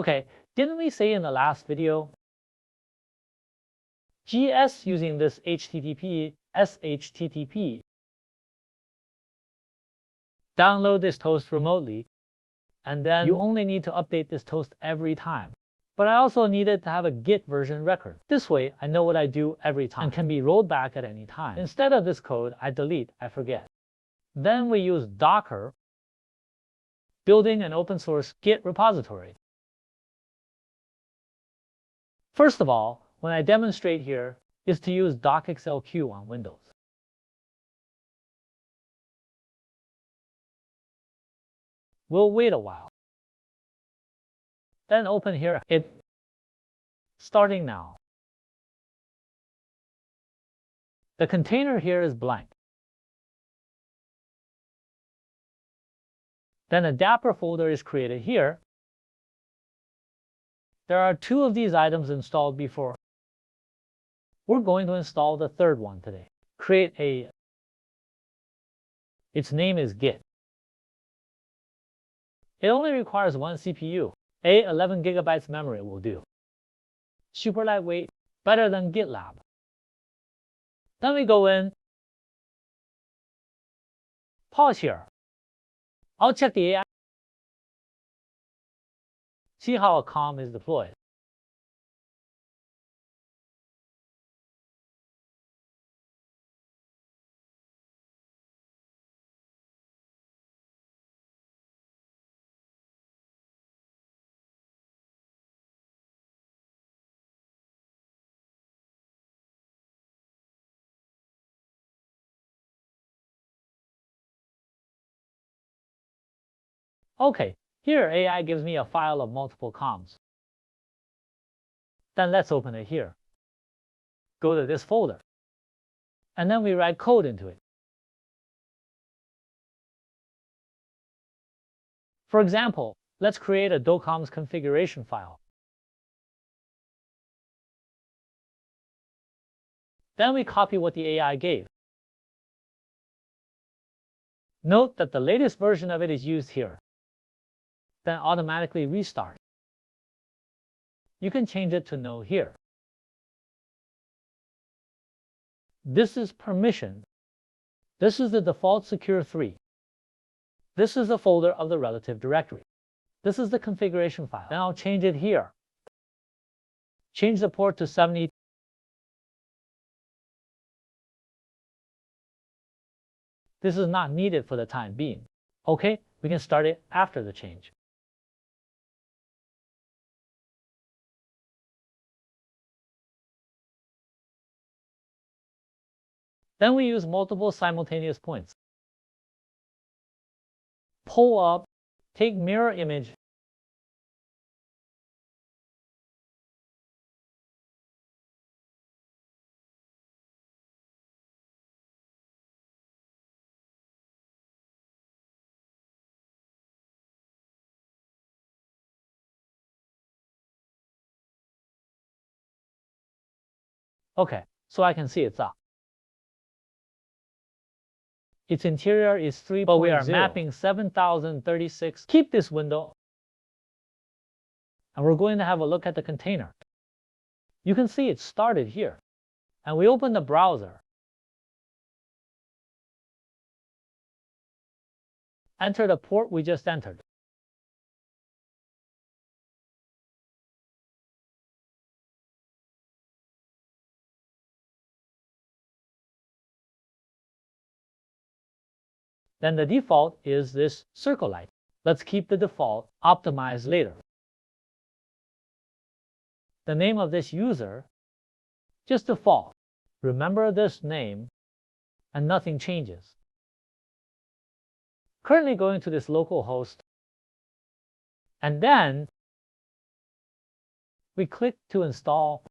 Okay, didn't we say in the last video? GS using this HTTP, SHTTP. Download this toast remotely, and then you only need to update this toast every time. But I also needed to have a Git version record. This way, I know what I do every time and can be rolled back at any time. Instead of this code, I delete, I forget. Then we use Docker, building an open source Git repository. First of all, when I demonstrate here, is to use docxlq on Windows. We'll wait a while. Then open here, starting now. The container here is blank. Then a Dapper folder is created here. There are 2 of these items installed before. We're going to install the third one today. Create its name is Git. It only requires 1 CPU. 11 GB memory will do. Super lightweight, better than GitLab. Then we go in. Pause here. I'll check the AI. See how a COM is deployed. Okay, here AI gives me a file of multiple COMs. Then let's open it here. Go to this folder. And then we write code into it. For example, let's create a docom's configuration file. Then we copy what the AI gave. Note that the latest version of it is used here. Then automatically restart. You can change it to no here. This is permission. This is the default secure 3. This is the folder of the relative directory. This is the configuration file. Then I'll change it here. Change the port to 70. This is not needed for the time being. Okay, we can start it after the change. Then we use multiple simultaneous points. Pull up, take mirror image, okay, so I can see it's up. Its interior is 3.0, but we are mapping 7036. Keep this window. And we're going to have a look at the container. You can see it started here. And we open the browser. Enter the port we just entered. Then the default is this circle light. Let's keep the default, optimize later. The name of this user, just default. Remember this name, and nothing changes. Currently going to this local host, and then we click to install.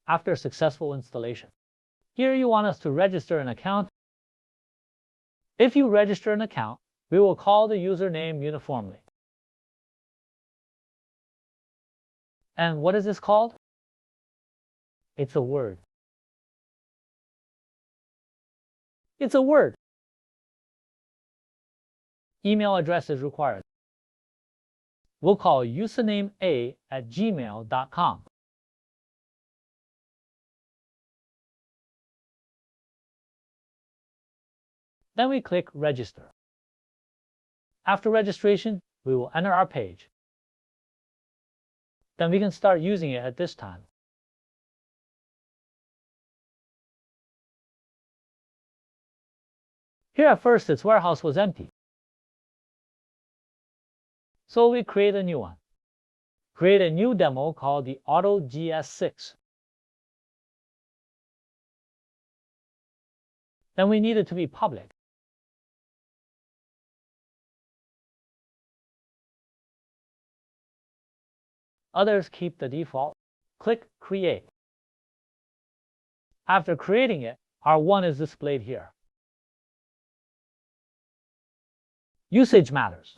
After successful installation. Here you want us to register an account. If you register an account, we will call the username uniformly. And what is this called? It's a word. It's a word. Email address is required. We'll call username@gmail.com. Then we click Register. After registration, we will enter our page. Then we can start using it at this time. Here at first, its warehouse was empty. So we create a new one. Create a new demo called the Auto GS6. Then we need it to be public. Others keep the default. Click Create. After creating it, our one is displayed here. Usage matters.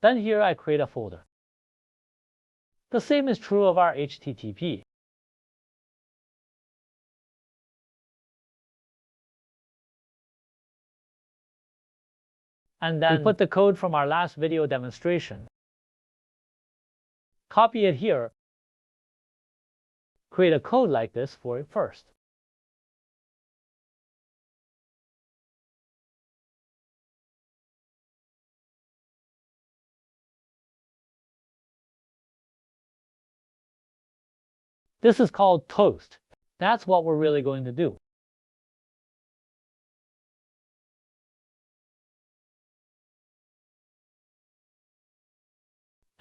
Then here I create a folder. The same is true of our HTTP. And then we put the code from our last video demonstration. Copy it here. Create a code like this for it first. This is called toast. That's what we're really going to do.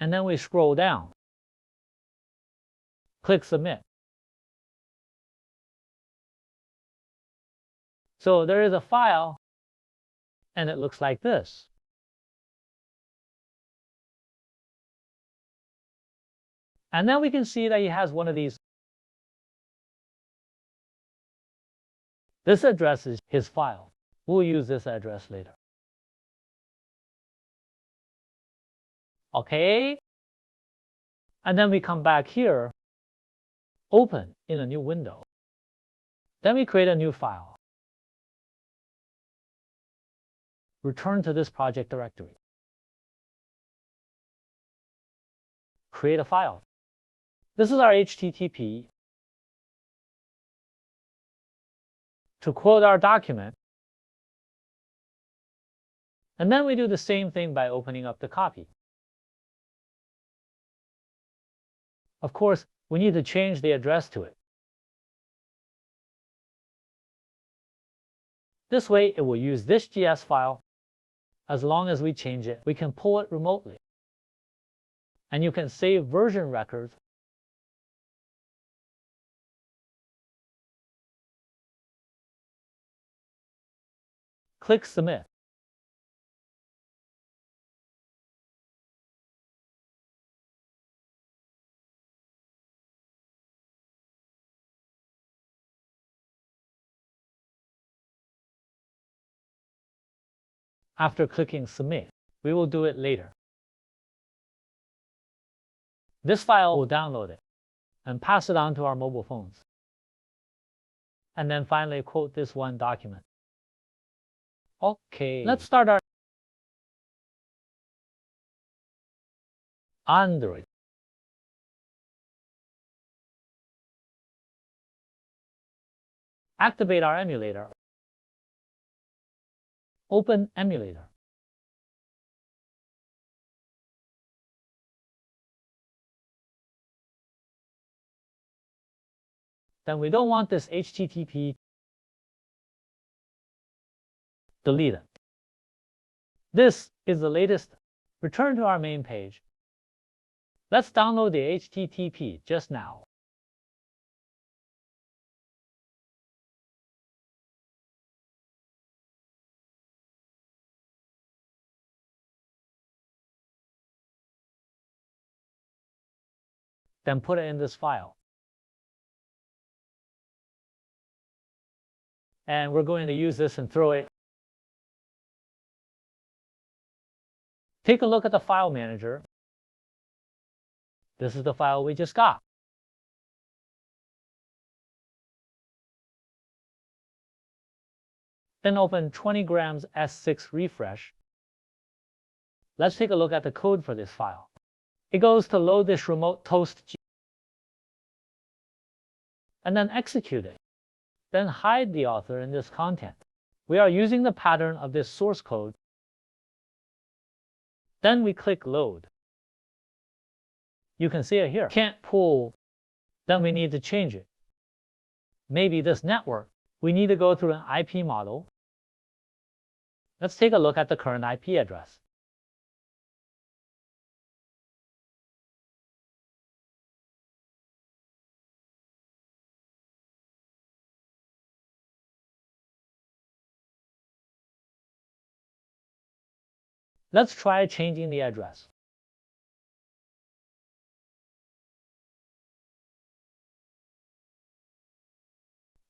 And then we scroll down. Click Submit. So there is a file, and it looks like this. And then we can see that he has one of these. This address is his file. We'll use this address later. Okay. And then we come back here, open in a new window. Then we create a new file. Return to this project directory. Create a file. This is our HTTP. To quote our document. And then we do the same thing by opening up the copy. Of course, we need to change the address to it. This way, it will use this GS file. As long as we change it, we can pull it remotely. And you can save version records. Click Submit. After clicking Submit, we will do it later. This file will download it and pass it on to our mobile phones. And then finally quote this one document. Okay, let's start our Android. Activate our emulator. Open emulator. Then we don't want this HTTP. Delete it. This is the latest. Return to our main page. Let's download the HTTP just now. Then put it in this file. And we're going to use this and throw it. Take a look at the file manager. This is the file we just got. Then open 20 grams S6 refresh. Let's take a look at the code for this file. It goes to load this remote toast and then execute it. Then hide the author in this content. We are using the pattern of this source code. Then we click load. You can see it here. Can't pull. Then we need to change it. Maybe this network. We need to go through an IP model. Let's take a look at the current IP address. Let's try changing the address.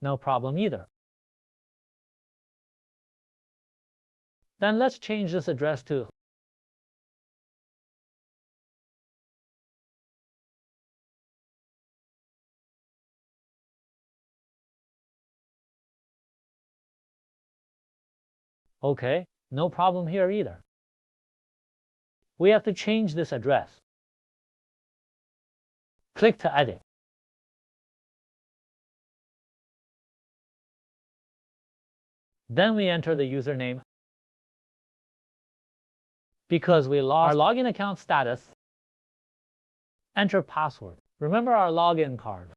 No problem either. Then let's change this address to OK, no problem here either. We have to change this address. Click to edit. Then we enter the username. Because we lost our login account status, enter password. Remember our login card.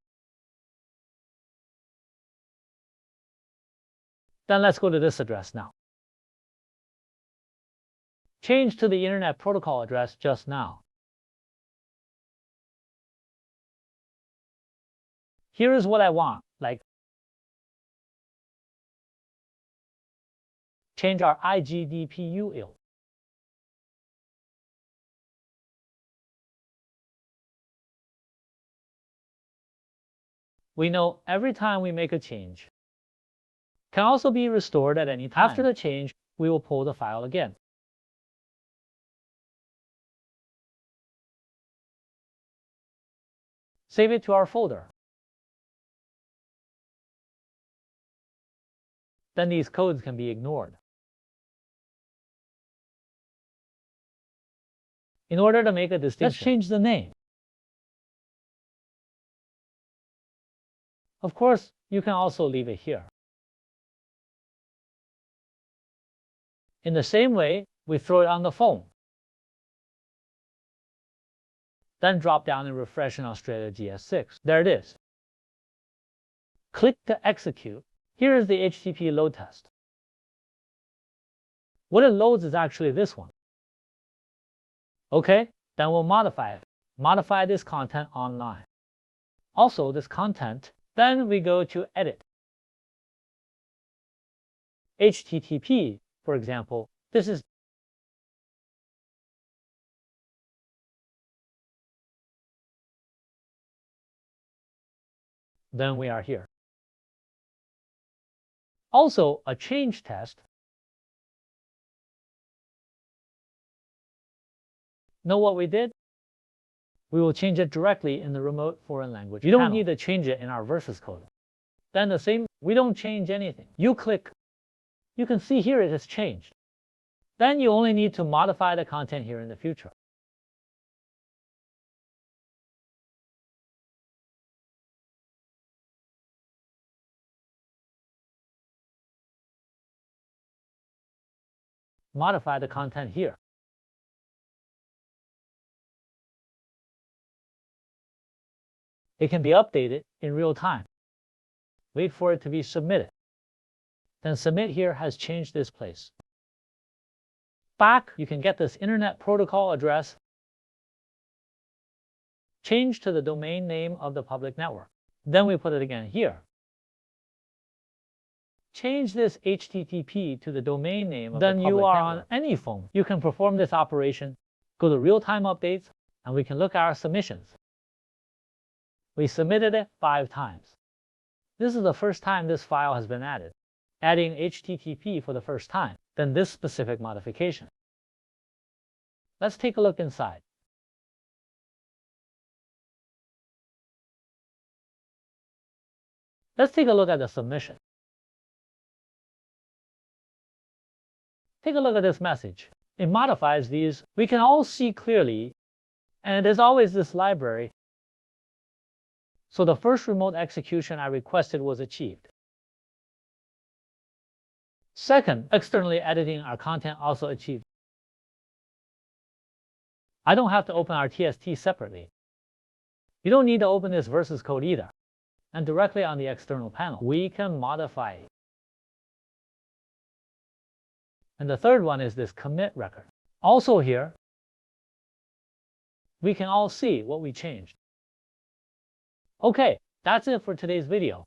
Then let's go to this address now. Change to the Internet Protocol address just now. Here is what I want, like change our IGDPU IL. We know every time we make a change can also be restored at any time. After the change, we will pull the file again. Save it to our folder. Then these codes can be ignored. In order to make a distinction, let's change the name. Of course, you can also leave it here. In the same way, we throw it on the phone. Then drop down and refresh in Australia GS6. There it is. Click to execute. Here is the HTTP load test. What it loads is actually this one. OK, then we'll modify it. Modify this content online. Also, this content, then we go to edit. HTTP, for example, this is then we are here. Also, a change test. Know what we did? We will change it directly in the remote foreign language. You don't need to change it in our versus code. Then the same, we don't change anything. You click. You can see here it has changed. Then you only need to modify the content here in the future. Modify the content here. It can be updated in real time. Wait for it to be submitted. Then submit here has changed this place. Back, you can get this Internet Protocol address. Change to the domain name of the public network. Then we put it again here. Change this HTTP to the domain name of the public network. Then you are on any phone. You can perform this operation, go to real-time updates, and we can look at our submissions. We submitted it 5 times. This is the first time this file has been added. Adding HTTP for the first time, then this specific modification. Let's take a look inside. Let's take a look at the submission. Take a look at this message. It modifies these. We can all see clearly, and there's always this library. So the first remote execution I requested was achieved. Second, externally editing our content also achieved. I don't have to open our TST separately. You don't need to open this versus code either. And directly on the external panel, we can modify it. And the third one is this commit record. Also here, we can all see what we changed. Okay, that's it for today's video.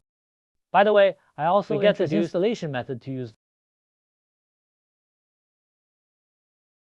By the way, I also introduced the installation method to use